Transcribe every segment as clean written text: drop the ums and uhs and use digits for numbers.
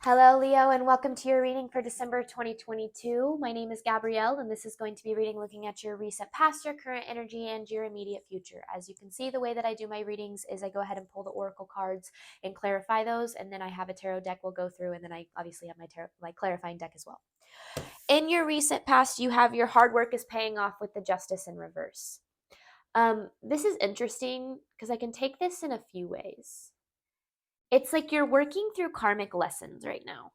Hello, Leo, and welcome to your reading for December 2022. My name is Gabrielle, and this is going to be reading looking at your recent past, your current energy, and your immediate future. As you can see, the way that I do my readings is I go ahead and pull the oracle cards and clarify those, and then I have a tarot deck we'll go through, and then I obviously have my clarifying deck as well. In your recent past, you have your hard work is paying off with the Justice in reverse. This is interesting because I can take this in a few ways. It's like you're working through karmic lessons right now.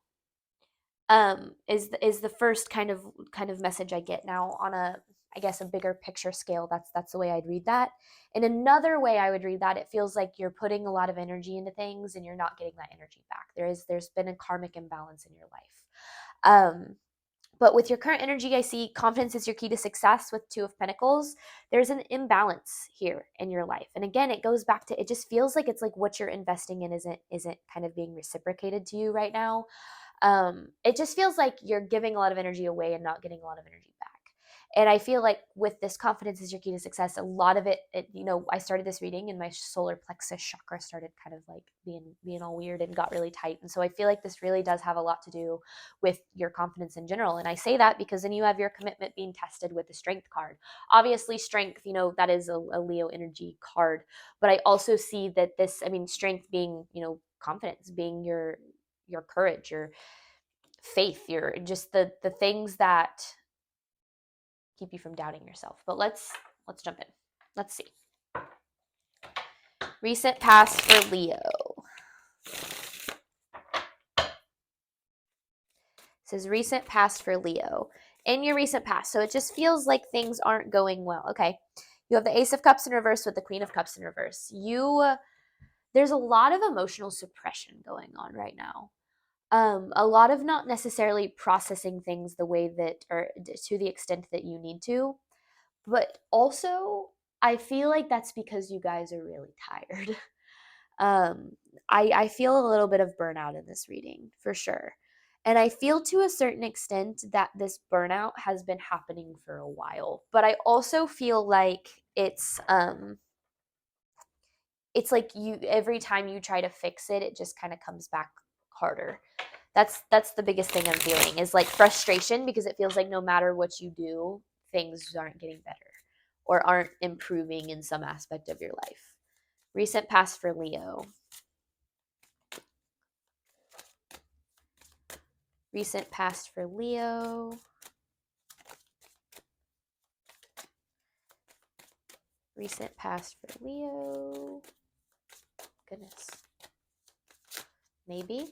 Is the first kind of message I get now on a bigger picture scale. That's the way I'd read that. In another way I would read that, it feels like you're putting a lot of energy into things and you're not getting that energy back. There's been a karmic imbalance in your life. But with your current energy, I see confidence is your key to success with Two of Pentacles. There's an imbalance here in your life. And again, it goes back to, it just feels like it's like what you're investing in isn't kind of being reciprocated to you right now. It just feels like you're giving a lot of energy away and not getting a lot of energy back. And I feel like with this confidence is your key to success, a lot of I started this reading and my solar plexus chakra started kind of like being all weird and got really tight. And so I feel like this really does have a lot to do with your confidence in general. And I say that because then you have your commitment being tested with the strength card. Obviously, strength, that is a Leo energy card. But I also see that strength being, confidence being your courage, your faith, your just the things that keep you from doubting yourself. But let's jump in. Let's see. Recent past for Leo. It says recent past for Leo. In your recent past. So it just feels like things aren't going well. Okay. You have the Ace of Cups in reverse with the Queen of Cups in reverse. There's a lot of emotional suppression going on right now. A lot of not necessarily processing things the way that, or to the extent that you need to, but also I feel like that's because you guys are really tired. um, I feel a little bit of burnout in this reading for sure. And I feel to a certain extent that this burnout has been happening for a while, but I also feel like it's like you every time you try to fix it, it just kind of comes back harder. That's the biggest thing I'm feeling is like frustration because it feels like no matter what you do, things aren't getting better or aren't improving in some aspect of your life. Recent past for Leo. Recent past for Leo. Recent past for Leo. Goodness. Maybe.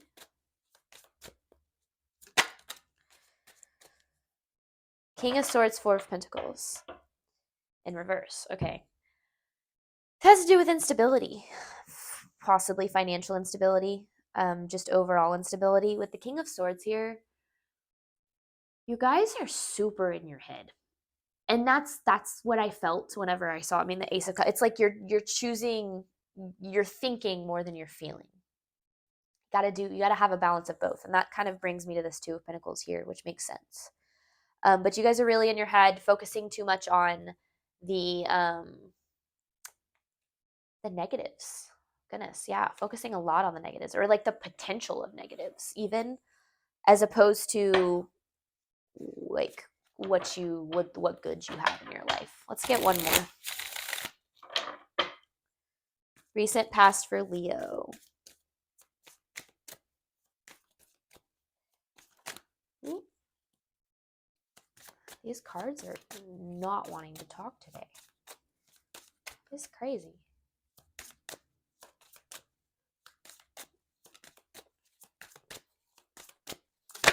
King of Swords, Four of Pentacles. In reverse. Okay. It has to do with instability, possibly financial instability, just overall instability. With the King of Swords here, you guys are super in your head. And that's what I felt whenever I saw, the Ace of Cups. It's like you're choosing, you're thinking more than you're feeling. You gotta have a balance of both. And that kind of brings me to this Two of Pentacles here, which makes sense. But you guys are really in your head, focusing too much on the negatives. Goodness, yeah, focusing a lot on the negatives or like the potential of negatives, even as opposed to like what good you have in your life. Let's get one more. Recent past for Leo. Ooh. These cards are not wanting to talk today. It's crazy.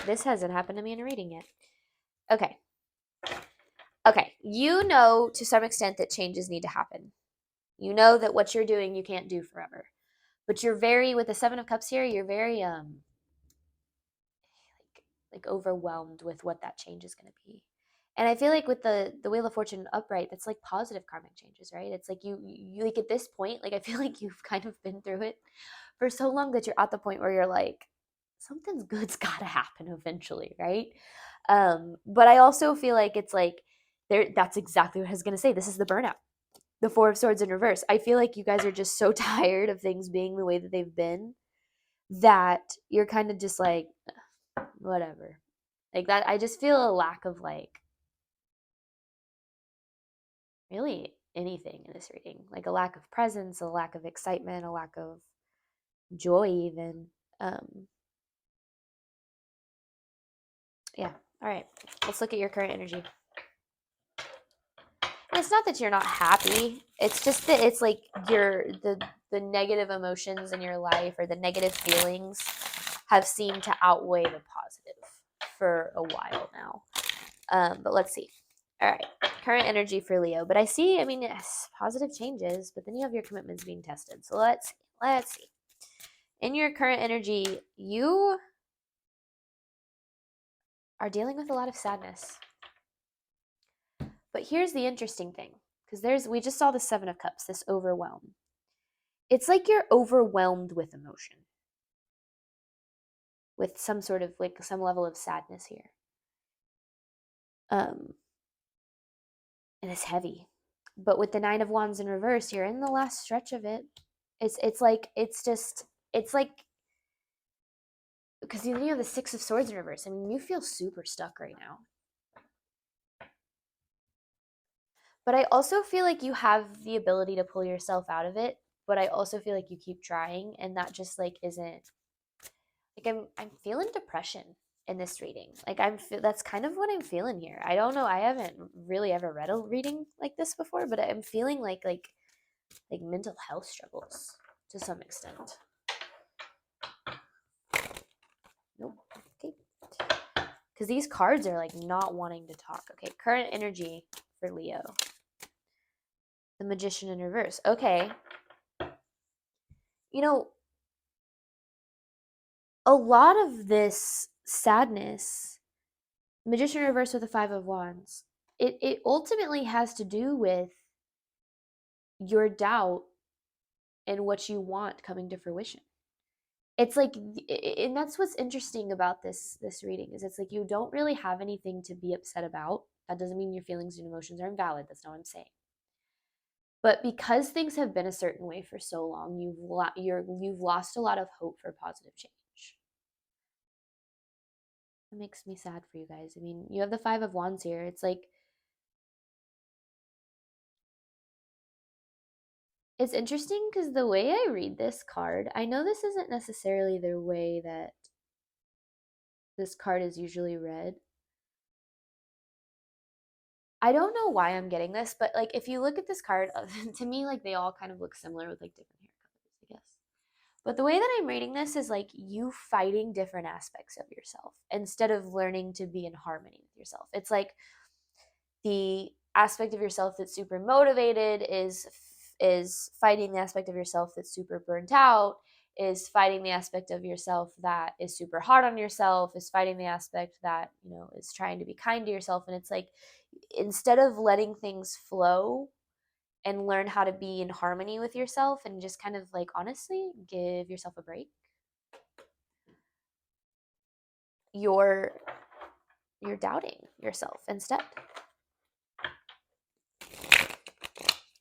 This hasn't happened to me in a reading yet. Okay. Okay. You know to some extent that changes need to happen. You know that what you're doing you can't do forever. But you're very, with the Seven of Cups here, you're very like overwhelmed with what that change is going to be. And I feel like with the Wheel of Fortune upright, that's like positive karmic changes, right? It's like you like at this point, like I feel like you've kind of been through it for so long that you're at the point where you're like, something's good's got to happen eventually, right? But I also feel like it's like that's exactly what I was going to say. This is the burnout. The Four of Swords in reverse. I feel like you guys are just so tired of things being the way that they've been that you're kind of just like, whatever. Like that, I just feel a lack of like really anything in this reading. Like a lack of presence, a lack of excitement, a lack of joy even. Yeah. All right. Let's look at your current energy. And it's not that you're not happy. It's just that it's like the negative emotions in your life or the negative feelings have seemed to outweigh the positive for a while now. But let's see. All right. Current energy for Leo. But I see, I mean, yes, positive changes, but then you have your commitments being tested. So let's see. In your current energy, you are dealing with a lot of sadness. But here's the interesting thing, because we just saw the 7 of Cups, this overwhelm. It's like you're overwhelmed with emotion, with some sort of like some level of sadness here. And it's heavy. But with the 9 of Wands in reverse, you're in the last stretch of it. It's like because you have the 6 of Swords in reverse. I mean, you feel super stuck right now. But I also feel like you have the ability to pull yourself out of it, but I also feel like you keep trying, and that just like isn't like I'm feeling depression in this reading. Like that's kind of what I'm feeling here. I don't know. I haven't really ever read a reading like this before, but I'm feeling like mental health struggles to some extent. Nope. Okay. Because these cards are like not wanting to talk. Okay. Current energy for Leo. The Magician in reverse. Okay. You know, a lot of this sadness, Magician in reverse with the 5 of Wands, it ultimately has to do with your doubt and what you want coming to fruition. It's like, and that's what's interesting about this reading, is it's like you don't really have anything to be upset about. That doesn't mean your feelings and emotions are invalid. That's not what I'm saying. But because things have been a certain way for so long, you've lost a lot of hope for positive change. It makes me sad for you guys. I mean, you have the 5 of Wands here. It's like, it's interesting because the way I read this card, I know this isn't necessarily the way that this card is usually read. I don't know why I'm getting this, but like if you look at this card, to me, like they all kind of look similar with like different hair colors, I guess. But the way that I'm reading this is like you fighting different aspects of yourself instead of learning to be in harmony with yourself. It's like the aspect of yourself that's super motivated is fighting the aspect of yourself that's super burnt out, is fighting the aspect of yourself that is super hard on yourself, is fighting the aspect that, is trying to be kind to yourself. And it's like, instead of letting things flow and learn how to be in harmony with yourself and just kind of like honestly give yourself a break, you're doubting yourself instead.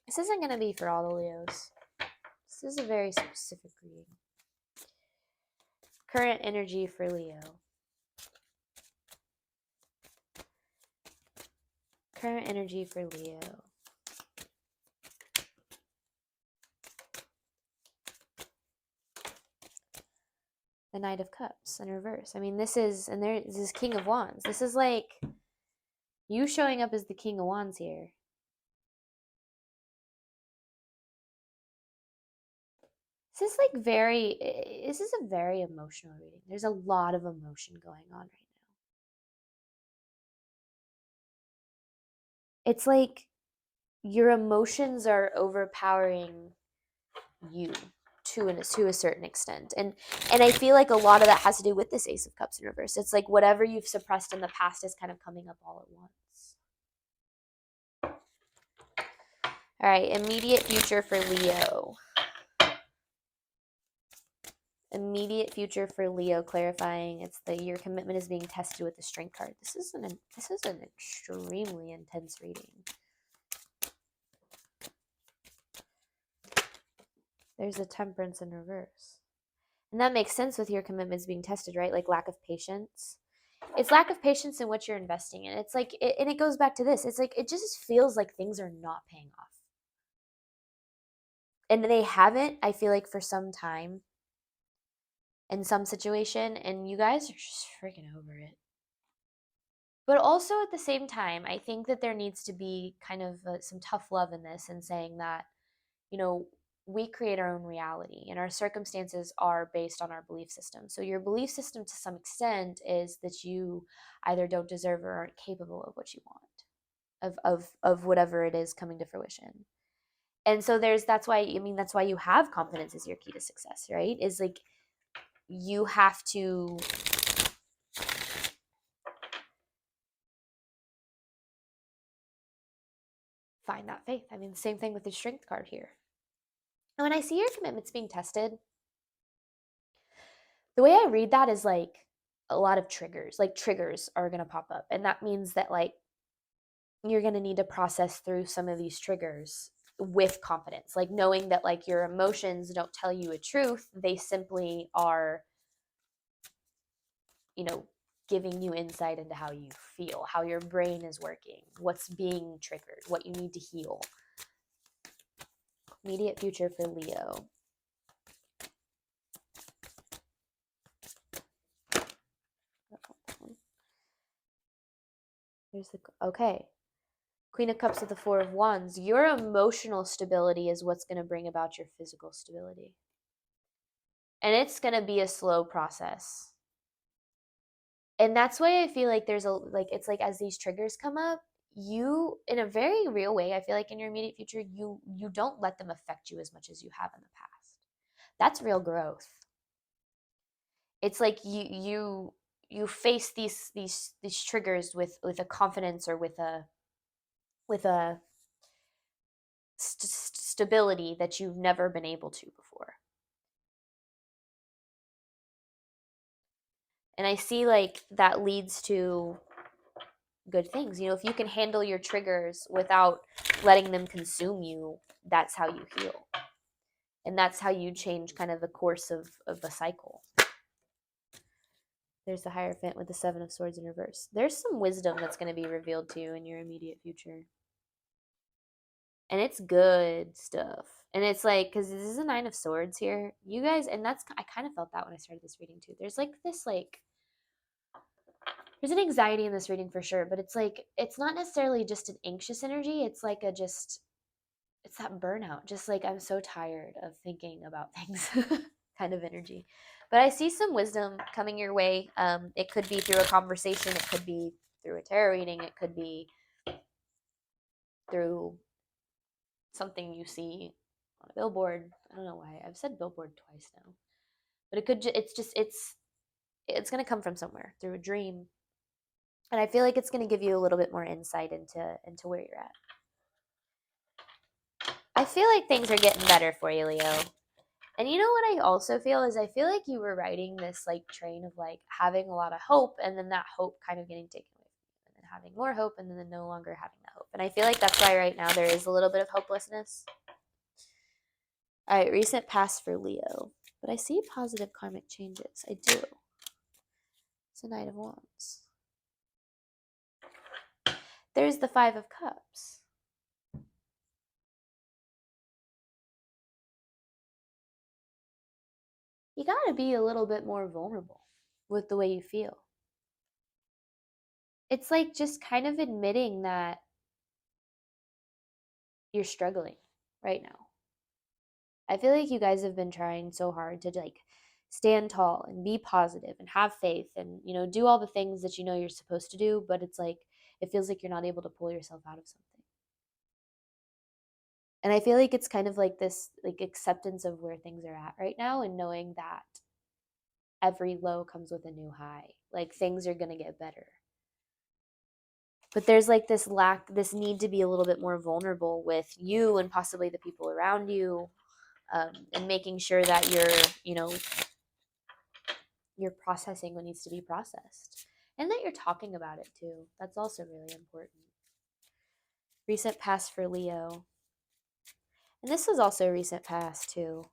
This isn't going to be for all the Leos. This is a very specific reading. Current energy for Leo. Current energy for Leo. The Knight of Cups in reverse. I mean, this is King of Wands. This is like you showing up as the King of Wands here. This is a very emotional reading. There's a lot of emotion going on right now. It's like your emotions are overpowering you to a certain extent. And I feel like a lot of that has to do with this Ace of Cups in reverse. It's like whatever you've suppressed in the past is kind of coming up all at once. All right, immediate future for Leo. Immediate future for Leo, clarifying it's your commitment is being tested with the Strength card. This is an extremely intense reading. There's a Temperance in reverse. And that makes sense with your commitments being tested, right? Like lack of patience. It's lack of patience in what you're investing in. It's like, and it goes back to this. It's like, it just feels like things are not paying off. And they haven't, I feel like, for some time in some situation. And you guys are just freaking over it. But also at the same time, I think that there needs to be kind of some tough love in this and saying that, you know, we create our own reality and our circumstances are based on our belief system. So your belief system to some extent is that you either don't deserve or aren't capable of what you want, of whatever it is coming to fruition. And so that's why, I mean, that's why you have confidence as your key to success, right? Is like you have to find that faith. I mean, the same thing with the strength card here. And when I see your commitments being tested, the way I read that is like a lot of triggers. Like triggers are going to pop up. And that means that like you're going to need to process through some of these triggers with confidence. Like knowing that like your emotions don't tell you a truth, they simply are, you know, giving you insight into how you feel, how your brain is working, what's being triggered, what you need to heal. Immediate future for Leo. There's the, okay. Queen of Cups with the Four of Wands. Your emotional stability is what's going to bring about your physical stability. And it's going to be a slow process. And that's why I feel like there's a, like, it's like as these triggers come up, you, in a very real way, I feel like in your immediate future, you don't let them affect you as much as you have in the past. That's real growth. It's like you face these triggers with a confidence or with a stability that you've never been able to before. And I see like that leads to good things. You know, if you can handle your triggers without letting them consume you, that's how you heal. And that's how you change kind of the course of a cycle. There's the Hierophant with the Seven of Swords in reverse. There's some wisdom that's going to be revealed to you in your immediate future. And it's good stuff. And it's like, because this is a Nine of Swords here, you guys, and that's, I kind of felt that when I started this reading too. There's like this, like, there's an anxiety in this reading for sure, but it's like, it's not necessarily just an anxious energy. It's like a just, it's that burnout. Just like, I'm so tired of thinking about things kind of energy. But I see some wisdom coming your way. It could be through a conversation. It could be through a tarot reading. It could be through something you see on a billboard. I don't know why I've said billboard twice now, but it could. It's going to come from somewhere through a dream, and I feel like it's going to give you a little bit more insight into where you're at. I feel like things are getting better for you, Leo. And you know what I also feel is I feel like you were riding this like train of like having a lot of hope and then that hope kind of getting taken away from you and then having more hope and then no longer having that hope. And I feel like that's why right now there is a little bit of hopelessness. All right, recent past for Leo. But I see positive karmic changes. I do. It's a Knight of Wands. There's the Five of Cups. You gotta be a little bit more vulnerable with the way you feel. It's like just kind of admitting that you're struggling right now. I feel like you guys have been trying so hard to like stand tall and be positive and have faith and, you know, do all the things that you know you're supposed to do, but it's like it feels like you're not able to pull yourself out of something. And I feel like it's kind of like this like acceptance of where things are at right now and knowing that every low comes with a new high. Like things are going to get better. But there's like this need to be a little bit more vulnerable with you and possibly the people around you, and making sure that you're processing what needs to be processed and that you're talking about it too. That's also really important. Recent past for Leo. And this was also recent past too.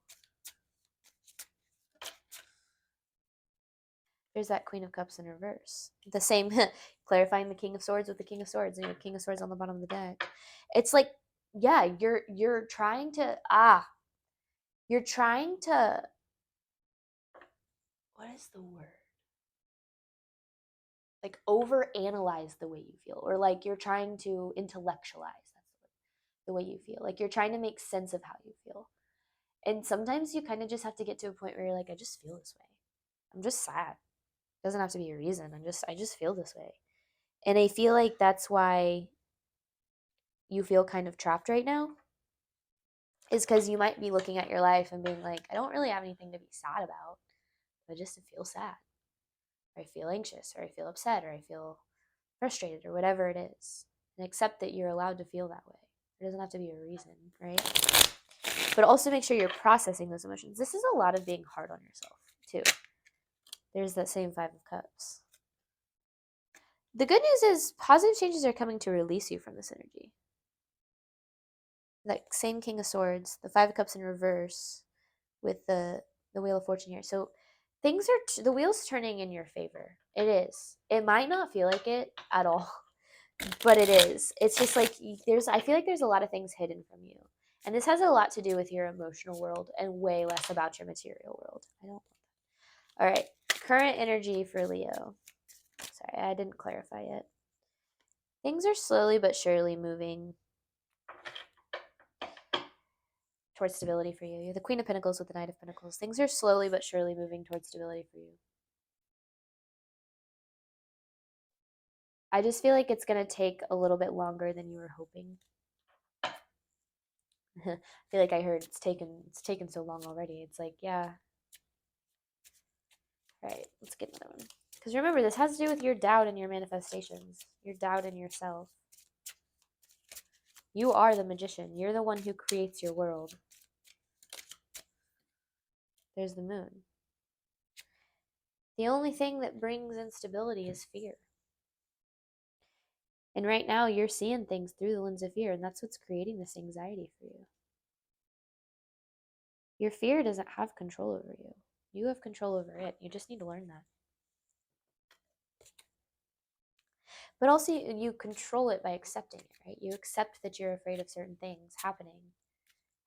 There's that Queen of Cups in reverse. The same, clarifying the King of Swords with the King of Swords, and your King of Swords on the bottom of the deck. It's like, yeah, you're trying to you're trying to, what is the word? Like over analyze the way you feel, or like you're trying to intellectualize the way you feel. Like you're trying to make sense of how you feel. And sometimes you kind of just have to get to a point where you're like, I just feel this way. I'm just sad. It doesn't have to be a reason. I just feel this way. And I feel like that's why you feel kind of trapped right now, is because you might be looking at your life and being like, I don't really have anything to be sad about. I just feel sad, or I feel anxious, or I feel upset, or I feel frustrated, or whatever it is. And accept that you're allowed to feel that way. There doesn't have to be a reason, right? But also make sure you're processing those emotions. This is a lot of being hard on yourself, too. There's that same Five of Cups. The good news is positive changes are coming to release you from this energy. That same King of Swords, the Five of Cups in reverse with the Wheel of Fortune here. So things are, the wheel's turning in your favor. It is. It might not feel like it at all, but it is. It's just like I feel like there's a lot of things hidden from you. And this has a lot to do with your emotional world and way less about your material world. I don't want that. All right. Current energy for Leo. Sorry, I didn't clarify it. Things are slowly but surely moving towards stability for you. You're the Queen of Pentacles with the Knight of Pentacles. Things are slowly but surely moving towards stability for you. I just feel like it's going to take a little bit longer than you were hoping. I feel like I heard it's taken so long already. It's like, yeah. All right, let's get another one. Because remember, this has to do with your doubt and your manifestations, your doubt in yourself. You are the magician. You're the one who creates your world. There's the moon. The only thing that brings instability is fear. And right now, you're seeing things through the lens of fear, and that's what's creating this anxiety for you. Your fear doesn't have control over you. You have control over it. You just need to learn that. But also, you control it by accepting it, right? You accept that you're afraid of certain things happening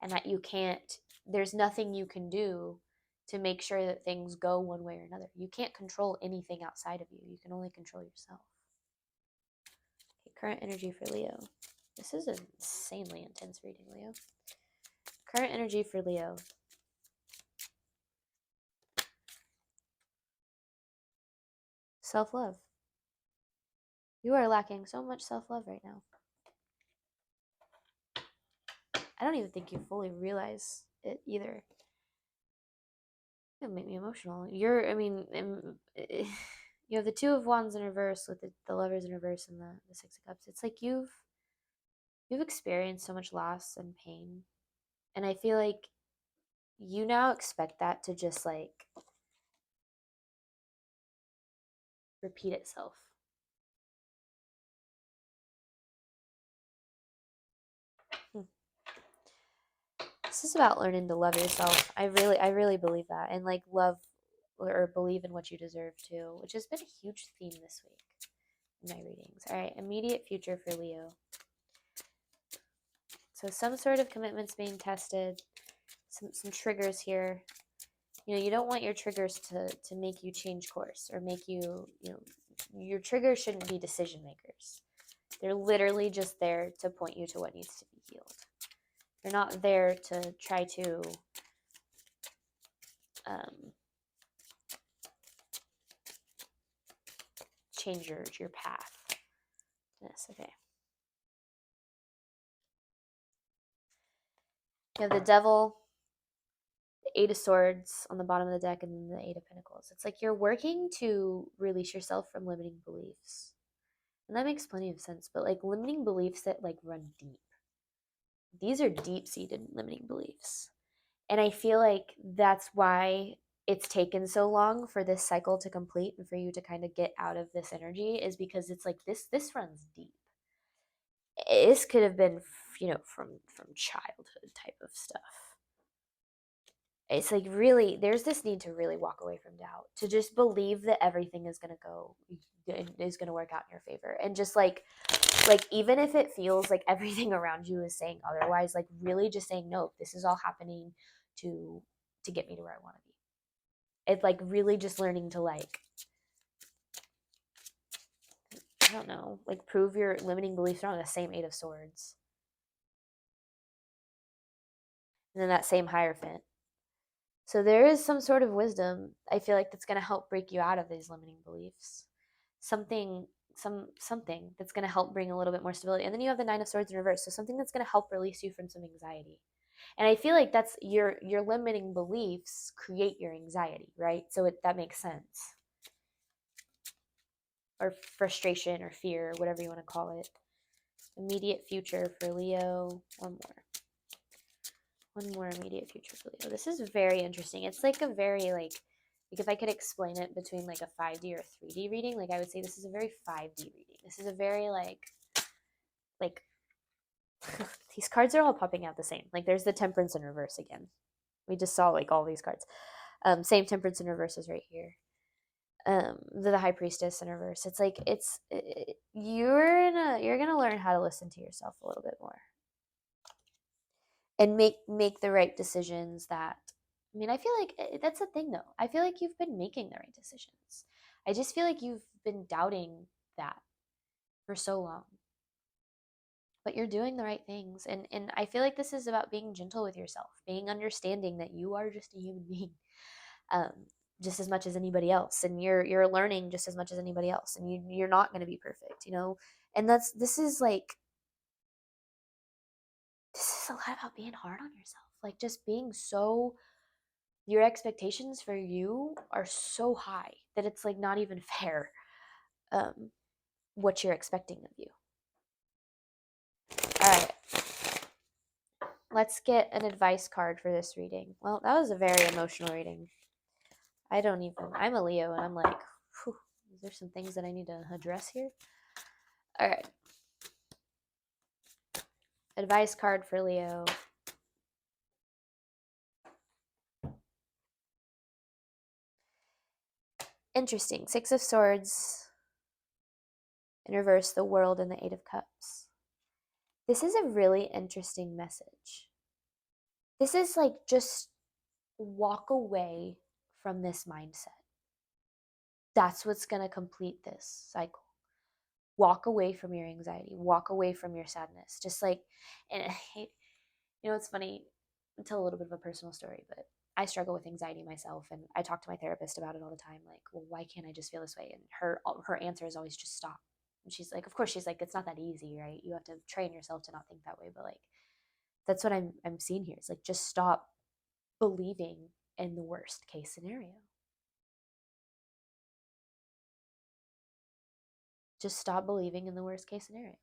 and that you can't, there's nothing you can do to make sure that things go one way or another. You can't control anything outside of you. You can only control yourself. Okay, current energy for Leo. This is an insanely intense reading, Leo. Current energy for Leo. Self-love. You are lacking so much self-love right now. I don't even think you fully realize it either. It'll make me emotional. You have the Two of Wands in reverse with the Lovers in reverse and the Six of Cups. It's like you've experienced so much loss and pain. And I feel like you now expect that to just like repeat itself. This is about learning to love yourself. I really believe that, and like love or believe in what you deserve too, which has been a huge theme this week in my readings. All right, immediate future for Leo. So some sort of commitment's being tested, some triggers here. You know, you don't want your triggers to make you change course or make you, your triggers shouldn't be decision makers. They're literally just there to point you to what needs to be healed. They're not there to try to change your path. Yes, okay. You have the Devil, the Eight of Swords on the bottom of the deck, and then the Eight of Pentacles. It's like you're working to release yourself from limiting beliefs. And that makes plenty of sense, but like limiting beliefs that like run deep. These are deep-seated limiting beliefs. And I feel like that's why it's taken so long for this cycle to complete and for you to kind of get out of this energy, is because it's like this runs deep. This could have been, from childhood type of stuff. it's like really there's this need to really walk away from doubt, to just believe that everything is going to go is going to work out in your favor, and just like even if it feels like everything around you is saying otherwise, like really just saying no, this is all happening to get me to where I want to be. It's like really just learning to like, I don't know, like prove your limiting beliefs wrong. The same Eight of Swords, and then that same Hierophant. So there is some sort of wisdom, I feel like, that's going to help break you out of these limiting beliefs. Something that's going to help bring a little bit more stability. And then you have the Nine of Swords in reverse, so something that's going to help release you from some anxiety. And I feel like that's your limiting beliefs create your anxiety, right? So that makes sense. Or frustration or fear, whatever you want to call it. Immediate future for Leo. One more immediate future for Leo. This is very interesting. It's like a very like if I could explain it between like a 5D or 3D reading, like I would say this is a very 5D reading. This is a very like these cards are all popping out the same. Like there's the Temperance in reverse again. We just saw like all these cards. Same Temperance in reverse is right here. The High Priestess in reverse. It's like you're gonna learn how to listen to yourself a little bit more, and make the right decisions. That, I mean, I feel like that's the thing though. I feel like you've been making the right decisions. I just feel like you've been doubting that for so long. But you're doing the right things, and I feel like this is about being gentle with yourself, being understanding that you are just a human being. Um, just as much as anybody else, and you're learning just as much as anybody else, and you're not going to be perfect, and this is a lot about being hard on yourself, like just being so, your expectations for you are so high that it's like not even fair, um, what you're expecting of you. All right, let's get an advice card for this reading. Well, that was a very emotional reading. I'm a Leo, and I'm like, whew, is there some things that I need to address here? All right, advice card for Leo. Interesting. Six of Swords in reverse, the World, and the Eight of Cups. This is a really interesting message. This is like, just walk away from this mindset. That's what's going to complete this cycle. Walk away from your anxiety. Walk away from your sadness. Just like, and it's funny, I'll tell a little bit of a personal story, but I struggle with anxiety myself, and I talk to my therapist about it all the time. Like, well, why can't I just feel this way? And her answer is always just stop. And she's like, of course, she's like, it's not that easy, right? You have to train yourself to not think that way. But like, that's what I'm seeing here. It's like, just stop believing in the worst case scenario. Just stop believing in the worst case scenario.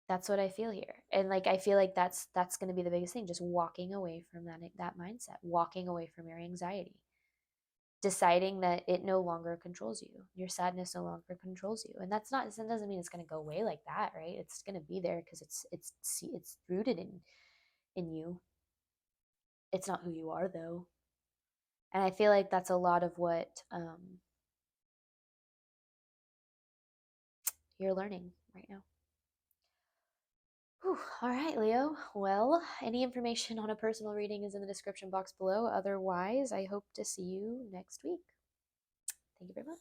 That's what I feel here. And like, I feel like that's going to be the biggest thing, just walking away from that mindset, walking away from your anxiety, deciding that it no longer controls you. Your sadness no longer controls you. And that doesn't mean it's going to go away like that, right? It's going to be there because it's rooted in you. It's not who you are though. And I feel like that's a lot of what you're learning right now. Whew. All right, Leo. Well, any information on a personal reading is in the description box below. Otherwise, I hope to see you next week. Thank you very much.